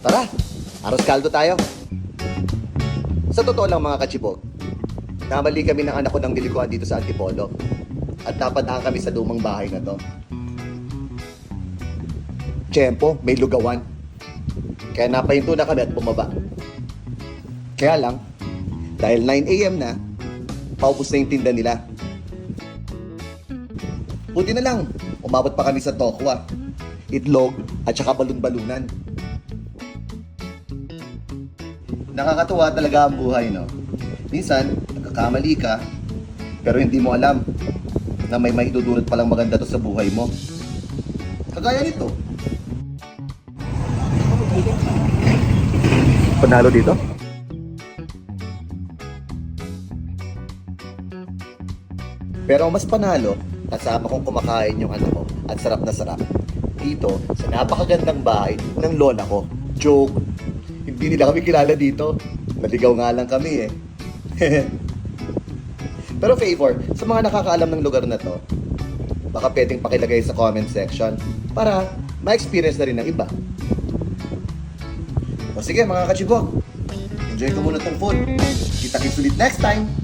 Tara, aros kaldo tayo. Sa totoo lang mga kachibog, namali kami ng anak ko ng nilikuan dito sa Antipolo. At napadaan kami sa lumang bahay na to. Tiyempo, may lugawan. Kaya napahinto na kami at bumaba. Kaya lang, dahil 9 AM na, paubos na yung tinda nila. Buti na lang, umabot pa kami sa tokwa, itlog at saka balon-balunan. Nakakatuwa talaga ang buhay, no? Minsan, nagkakamali ka, pero hindi mo alam na may maidudulot palang maganda to sa buhay mo. Kagaya nito. Panalo dito? Pero mas panalo, kasama kong kumakain yung ano ko at sarap na sarap. Dito, sa napakagandang bahay ng lola ko. Joke! Hindi nila kami kilala dito. Naligaw nga lang kami eh. Pero favor, sa mga nakakaalam ng lugar na to, baka pwedeng pakilagay sa comment section para ma-experience na rin ng iba. O sige mga kachibog, enjoy ko muna tong food. Kita-kits ulit next time!